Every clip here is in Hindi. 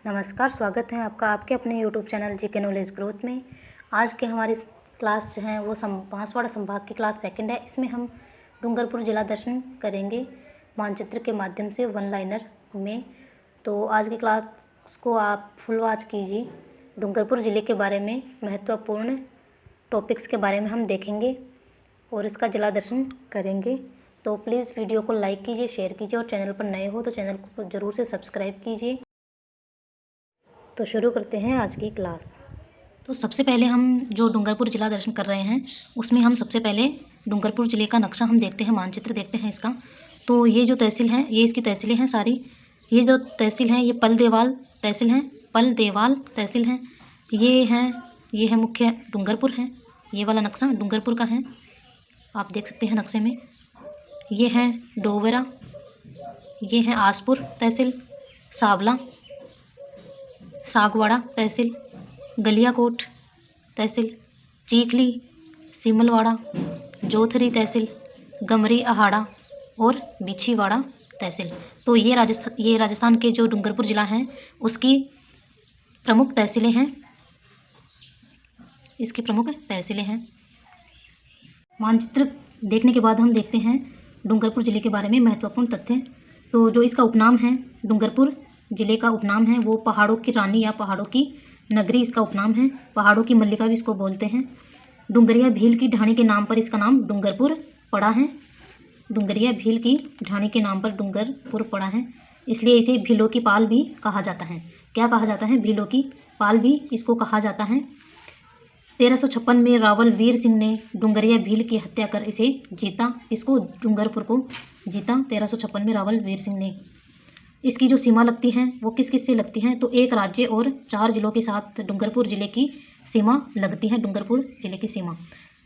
नमस्कार, स्वागत है आपका आपके अपने YouTube channel GK knowledge growth में। आज के हमारी क्लास जो है वो बांसवाड़ा संभाग की क्लास सेकंड है। इसमें हम डूंगरपुर जिला दर्शन करेंगे मानचित्र के माध्यम से वन लाइनर में। तो आज की क्लास को आप फुल वॉच कीजिए। डूंगरपुर ज़िले के बारे में महत्वपूर्ण टॉपिक्स के बारे में हम देखेंगे और इसका जिला दर्शन करेंगे। तो प्लीज़ वीडियो को लाइक कीजिए, शेयर कीजिए और चैनल पर नए हो तो चैनल को ज़रूर से सब्सक्राइब कीजिए। तो शुरू करते हैं आज की क्लास। तो सबसे पहले हम जो डूंगरपुर जिला दर्शन कर रहे हैं उसमें हम सबसे पहले डूंगरपुर ज़िले का नक्शा हम देखते हैं, मानचित्र देखते हैं इसका। तो ये जो तहसील है, ये इसकी तहसीलें हैं सारी। ये जो तहसील हैं ये पलदेवाल तहसील हैं, पलदेवाल तहसील हैं। ये है मुख्य डूंगरपुर है। ये वाला नक्शा डूंगरपुर का है, आप देख सकते हैं नक्शे में। ये है डोवेरा, ये है आसपुर तहसील, सावला, सागवाड़ा तहसील, गलियाकोट तहसील, चीखली, सिमलवाड़ा, जोथरी तहसील, गमरी अहाड़ा और बिछीवाड़ा तहसील। तो ये राजस्थान के जो डूंगरपुर ज़िला है उसकी प्रमुख तहसीलें हैं, इसकी प्रमुख तहसीलें हैं। मानचित्र देखने के बाद हम देखते हैं डूंगरपुर ज़िले के बारे में महत्वपूर्ण तथ्य। तो जो इसका उपनाम है, डूंगरपुर ज़िले का उपनाम है वो पहाड़ों की रानी या पहाड़ों की नगरी इसका उपनाम है। पहाड़ों की मल्लिका भी इसको बोलते हैं। डूंगरिया भील की ढाणी के नाम पर इसका नाम डूंगरपुर पड़ा है। डूंगरिया भील की ढाणी के नाम पर डूंगरपुर पड़ा है, इसलिए इसे भीलों की पाल भी कहा जाता है। क्या कहा जाता है? भीलों की पाल भी इसको कहा जाता है। 1356 में रावल वीर सिंह ने डूंगरिया भील की हत्या कर इसे जीता, इसको डूंगरपुर को जीता 1356 में रावल वीर सिंह ने। इसकी जो सीमा लगती हैं वो किस किस से लगती हैं? तो एक राज्य और 4 जिलों के साथ डूंगरपुर ज़िले की सीमा लगती है। डूंगरपुर ज़िले की सीमा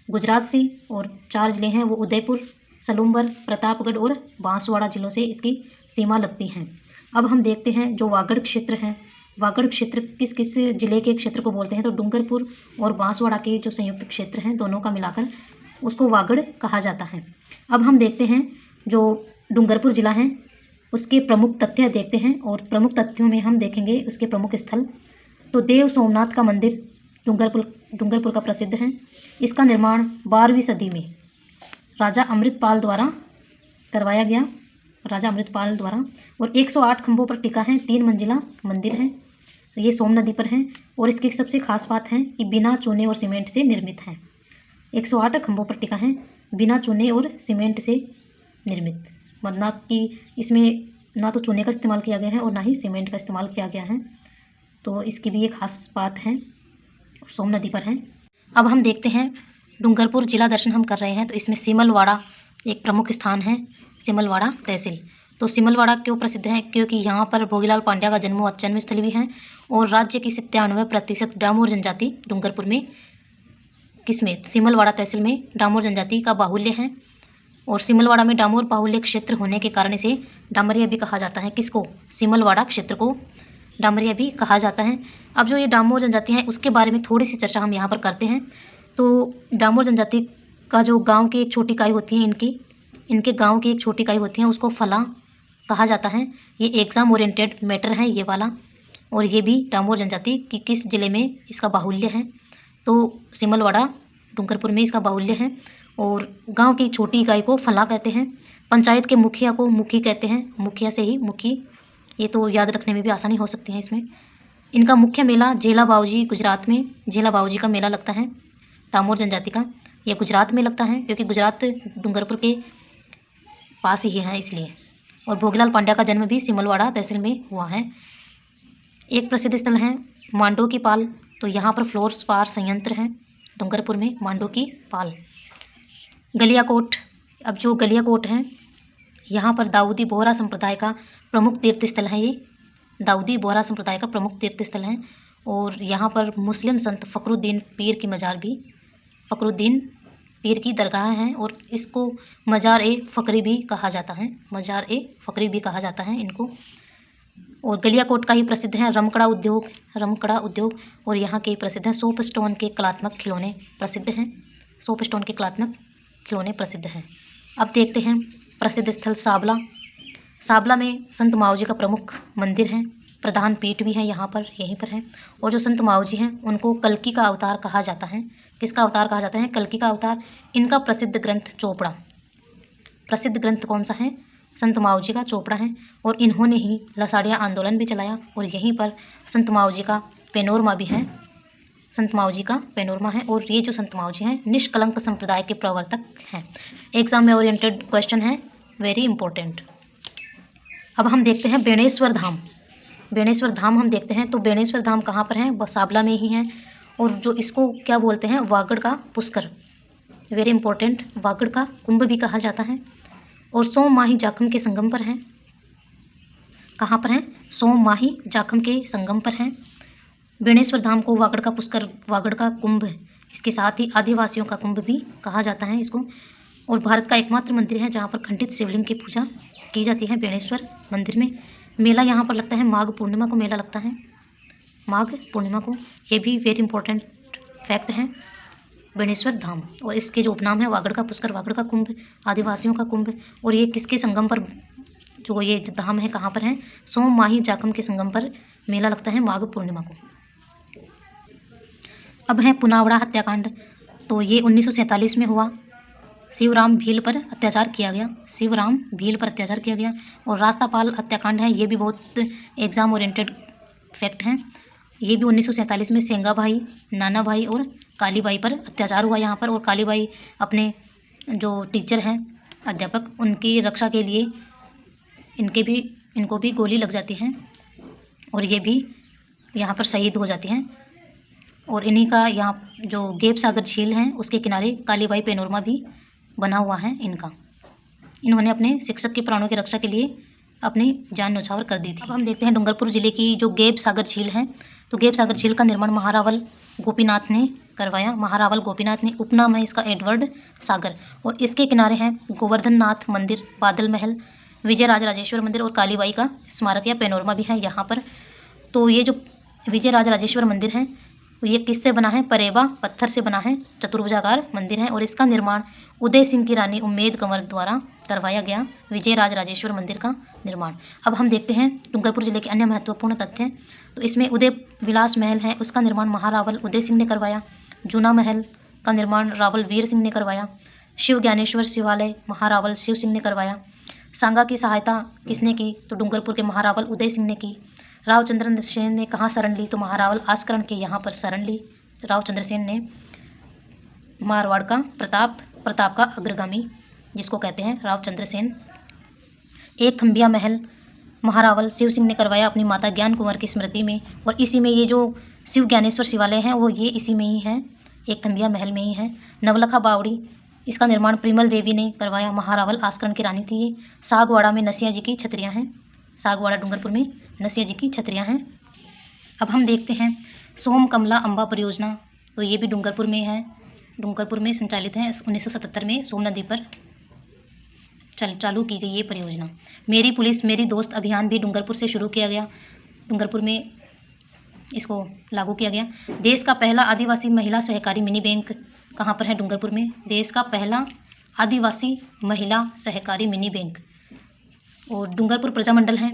गुजरात से, और 4 ज़िले हैं वो उदयपुर, सलूम्बर, प्रतापगढ़ और बांसवाड़ा जिलों से इसकी सीमा लगती हैं। अब हम देखते हैं जो वागड़ क्षेत्र है, वागड़ क्षेत्र किस किस ज़िले के क्षेत्र को बोलते हैं? तो डूंगरपुर और बांसवाड़ा के जो संयुक्त क्षेत्र हैं दोनों का मिलाकर उसको वागड़ कहा जाता है। अब हम देखते हैं जो डूंगरपुर ज़िला है उसके प्रमुख तथ्य देखते हैं, और प्रमुख तथ्यों में हम देखेंगे उसके प्रमुख स्थल। तो देव सोमनाथ का मंदिर डूंगरपुर का प्रसिद्ध है। इसका निर्माण 12वीं सदी में राजा अमृतपाल द्वारा करवाया गया, राजा अमृतपाल द्वारा, और 108 खंभों पर टिका है। 3 मंजिला मंदिर है। ये सोम नदी पर है और इसकी सबसे खास बात है कि बिना चूने और सीमेंट से निर्मित है। 108 खंभों पर टिका है, बिना चूने और सीमेंट से निर्मित, मतलब कि इसमें ना तो चूने का इस्तेमाल किया गया है और ना ही सीमेंट का इस्तेमाल किया गया है। तो इसकी भी एक खास बात है, सोम नदी पर है। अब हम देखते हैं डूंगरपुर जिला दर्शन हम कर रहे हैं, तो इसमें सिमलवाड़ा एक प्रमुख स्थान है, सिमलवाड़ा तहसील। तो सिमलवाड़ा क्यों प्रसिद्ध है? क्योंकि यहाँ पर भोगीलाल पांड्या का जन्म स्थल भी है, और राज्य की 97% डामोर जनजाति डूंगरपुर में, किसमें? सिमलवाड़ा तहसील में डामोर जनजाति का बाहुल्य है। और सिमलवाड़ा में डामोर बाहुल्य क्षेत्र होने के कारण इसे डामरिया भी कहा जाता है। किसको? सिमलवाड़ा क्षेत्र को डामरिया भी कहा जाता है। अब जो ये डामोर जनजाति है उसके बारे में थोड़ी सी चर्चा हम यहाँ पर करते हैं। तो डामोर जनजाति का जो गांव की एक छोटी इकाई होती है, इनके गांव की एक छोटी इकाई होती है, उसको फला कहा जाता है। ये एग्ज़ाम ओरिएंटेड मैटर है ये वाला। और ये भी डामोर जनजाति की किस ज़िले में इसका बाहुल्य है? तो सिमलवाड़ा डूंगरपुर में इसका बाहुल्य है। और गांव की छोटी इकाई को फला कहते हैं। पंचायत के मुखिया को मुखी कहते हैं, मुखिया से ही मुखी। ये तो याद रखने में भी आसानी हो सकती है इसमें। इनका मुख्य मेला झेला बाऊजी, गुजरात में झेला बाऊजी का मेला लगता है डामोर जनजाति का। ये गुजरात में लगता है क्योंकि गुजरात डूंगरपुर के पास ही है इसलिए। और भोगीलाल पांड्या का जन्म भी सिमलवाड़ा तहसील में हुआ है। एक प्रसिद्ध स्थल है मांडो की पाल। तो यहाँ पर फ्लोर स्पार संयंत्र है डूंगरपुर में, मांडो की पाल। गलियाकोट, अब जो गलियाकोट है यहाँ पर दाऊदी बोहरा संप्रदाय का प्रमुख तीर्थ स्थल है। ये दाऊदी बोहरा संप्रदाय का प्रमुख तीर्थ स्थल है। और यहाँ पर मुस्लिम संत फ़खरुद्दीन पीर की मज़ार भी, फ़खरुद्दीन पीर की दरगाह है, और इसको मज़ार ए फ़करी भी कहा जाता है, मज़ार ए फ़करी भी कहा जाता है इनको। और गलियाकोट का ही प्रसिद्ध है रमकड़ा उद्योग, और यहाँ के प्रसिद्ध हैं सोप स्टोन के कलात्मक खिलौने प्रसिद्ध हैं, सोप स्टोन के कलात्मक खिलौने प्रसिद्ध हैं। अब देखते हैं प्रसिद्ध स्थल सावला। सावला में संत माऊजी का प्रमुख मंदिर है, प्रधान पीठ भी है यहाँ पर, यहीं पर है। और जो संत माऊ जी हैं उनको कल्कि का अवतार कहा जाता है। किसका अवतार कहा जाता है? कल्कि का अवतार। इनका प्रसिद्ध ग्रंथ चोपड़ा, प्रसिद्ध ग्रंथ कौन सा है? संत माऊ जी का चोपड़ा है। और इन्होंने ही लसाड़िया आंदोलन भी चलाया और यहीं पर संत माऊ जी का पेनोरमा भी है, संत माऊ जी का पेनोरमा है। और ये जो संत माऊ जी हैं निष्कलंक संप्रदाय के प्रवर्तक हैं। एग्जाम में ओरिएंटेड क्वेश्चन है, वेरी इंपॉर्टेंट। अब हम देखते हैं बेणेश्वर धाम। बेणेश्वर धाम हम देखते हैं तो बेणेश्वर धाम कहाँ पर है? साबला में ही है। और जो इसको क्या बोलते हैं? वागड़ का पुष्कर, वेरी इंपॉर्टेंट। वागड़ का कुंभ भी कहा जाता है। और सोम माही जाखम के संगम पर है। कहाँ पर है? सोम माही जाखम के संगम पर है। बेणेश्वर धाम को वागड़ का पुष्कर, वागड़ का कुंभ, इसके साथ ही आदिवासियों का कुंभ भी कहा जाता है इसको। और भारत का एकमात्र मंदिर है जहाँ पर खंडित शिवलिंग की पूजा की जाती है बेणेश्वर मंदिर में। मेला यहाँ पर लगता है, माघ पूर्णिमा को मेला लगता है, माघ पूर्णिमा को। ये भी वेरी इंपॉर्टेंट फैक्ट है बेणेश्वर धाम। और इसके जो उपनाम है वागड़ का पुष्कर, वागड़ का कुंभ, आदिवासियों का कुंभ। और ये किसके संगम पर जो ये धाम है कहाँ पर है? सोम माही जाखम के संगम पर मेला लगता है माघ पूर्णिमा को। अब है पुनावड़ा हत्याकांड। तो ये 1947 में हुआ। शिवराम भील पर अत्याचार किया गया, शिवराम भील पर अत्याचार किया गया। और रास्तापाल हत्याकांड है, ये भी बहुत एग्जाम ओरिएंटेड फैक्ट हैं। ये भी 1947 में सेंगा भाई, नाना भाई और काली बाई पर अत्याचार हुआ यहाँ पर। और काली बाई अपने जो टीचर हैं, अध्यापक, उनकी रक्षा के लिए इनको भी गोली लग जाती है और ये भी यहाँ पर शहीद हो जाती हैं। और इन्हीं का यहाँ जो गेप सागर झील है उसके किनारे कालीबाई पेनोरमा भी बना हुआ है इनका। इन्होंने अपने शिक्षक के प्राणों की रक्षा के लिए अपनी जान न्यौछावर कर दी थी। अब हम देखते हैं डूंगरपुर जिले की जो गेप सागर झील है। तो गेप सागर झील का निर्माण महारावल गोपीनाथ ने करवाया। महारावल गोपीनाथ ने, उपनाम है इसका एडवर्ड सागर। और इसके किनारे हैं गोवर्धन नाथ मंदिर, बादल महल, विजय राजराजेश्वर मंदिर और कालीबाई का स्मारक या पेनोरमा भी है यहाँ पर। तो ये जो विजय राजराजेश्वर मंदिर है ये किससे बना है? परेवा पत्थर से बना है, चतुर्भुजाकार मंदिर है। और इसका निर्माण उदय सिंह की रानी उम्मेद कंवर द्वारा करवाया गया, विजय राजराजेश्वर मंदिर का निर्माण। अब हम देखते हैं डूंगरपुर जिले के अन्य महत्वपूर्ण तथ्य। तो इसमें उदय विलास महल है, उसका निर्माण महारावल उदय सिंह ने करवाया। जूना महल का निर्माण रावल वीर सिंह ने करवाया। शिव ज्ञानेश्वर शिवालय महारावल शिव सिंह ने करवाया। सांगा की सहायता किसने की? तो डूंगरपुर के महारावल उदय सिंह ने की। रावचंद्र सेन ने कहाँ शरण ली? तो महारावल आस्करण के यहाँ पर शरण ली रावचंद्र सेन ने। मारवाड़ का प्रताप का अग्रगामी जिसको कहते हैं रावचंद्र सेन। एक थम्बिया महल महारावल शिव सिंह ने करवाया अपनी माता ज्ञान कुंवर की स्मृति में। और इसी में ये जो शिव ज्ञानेश्वर शिवालय है वो ये इसी में ही है, एक थम्बिया महल में ही है। नवलखा बावड़ी, इसका निर्माण प्रिमल देवी ने करवाया, महारावल आस्करण की रानी थी ये। सागवाड़ा में नसिया जी की छतरियाँ हैं, सागवाड़ा डूंगरपुर में नसिया जी की छतरियाँ हैं। अब हम देखते हैं सोम कमला अम्बा परियोजना। तो ये भी डूंगरपुर में है, डूंगरपुर में संचालित है। 1977 में सोम नदी पर चालू की गई ये परियोजना। मेरी पुलिस मेरी दोस्त अभियान भी डूंगरपुर से शुरू किया गया, डूंगरपुर में इसको लागू किया गया। देश का पहला आदिवासी महिला सहकारी मिनी बैंक कहाँ पर है? डूंगरपुर में। देश का पहला आदिवासी महिला सहकारी मिनी बैंक। और डूंगरपुर प्रजामंडल है।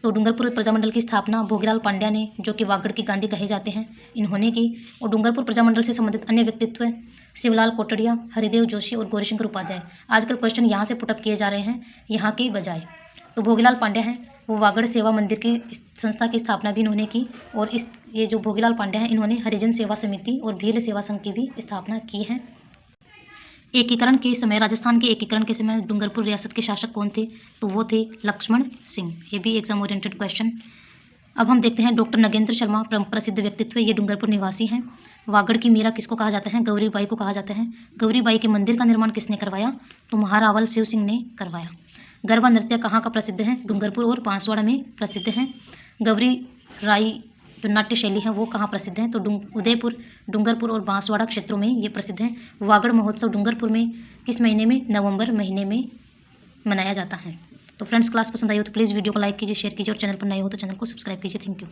तो डूंगरपुर प्रजामंडल की स्थापना भोगीलाल पांड्या ने, जो कि वागड़ की गांधी कहे जाते हैं, इन्होंने की। और डूंगरपुर प्रजामंडल से संबंधित अन्य व्यक्तित्व शिवलाल कोटड़िया, हरिदेव जोशी और गौरीशंकर उपाध्याय। आजकल क्वेश्चन यहाँ से पुटअप किए जा रहे हैं यहाँ की बजाय। तो भोगीलाल पांड्या हैं, वो वागड़ सेवा मंदिर की संस्था की स्थापना भी इन्होंने की। और ये जो भोगीलाल पांड्या हैं इन्होंने हरिजन सेवा समिति और भील सेवा संघ की भी स्थापना की है। एकीकरण के समय, राजस्थान के एकीकरण के समय डूंगरपुर रियासत के शासक कौन थे? तो वो थे लक्ष्मण सिंह। ये भी एग्जाम ओरिएंटेड क्वेश्चन। अब हम देखते हैं डॉक्टर नगेंद्र शर्मा, प्रसिद्ध व्यक्तित्व, ये डूंगरपुर निवासी हैं। वागड़ की मीरा किसको कहा जाता है? गौरीबाई को कहा जाता है। गौरीबाई के मंदिर का निर्माण किसने करवाया? तो महारावल शिव सिंह ने करवाया। गरबा नृत्य कहाँ का प्रसिद्ध है? डूंगरपुर और बांसवाड़ा में प्रसिद्ध है। गौरी राई जो नाट्य शैली है वो कहाँ प्रसिद्ध है? तो उदयपुर, डूंगरपुर और बांसवाड़ा क्षेत्रों में ये प्रसिद्ध है। वागड़ महोत्सव डूंगरपुर में किस महीने में? नवंबर महीने में मनाया जाता है। तो फ्रेंड्स, क्लास पसंद आई हो तो प्लीज़ वीडियो को लाइक कीजिए, शेयर कीजिए और चैनल पर नए हो तो चैनल को सब्सक्राइब कीजिए। Thank you.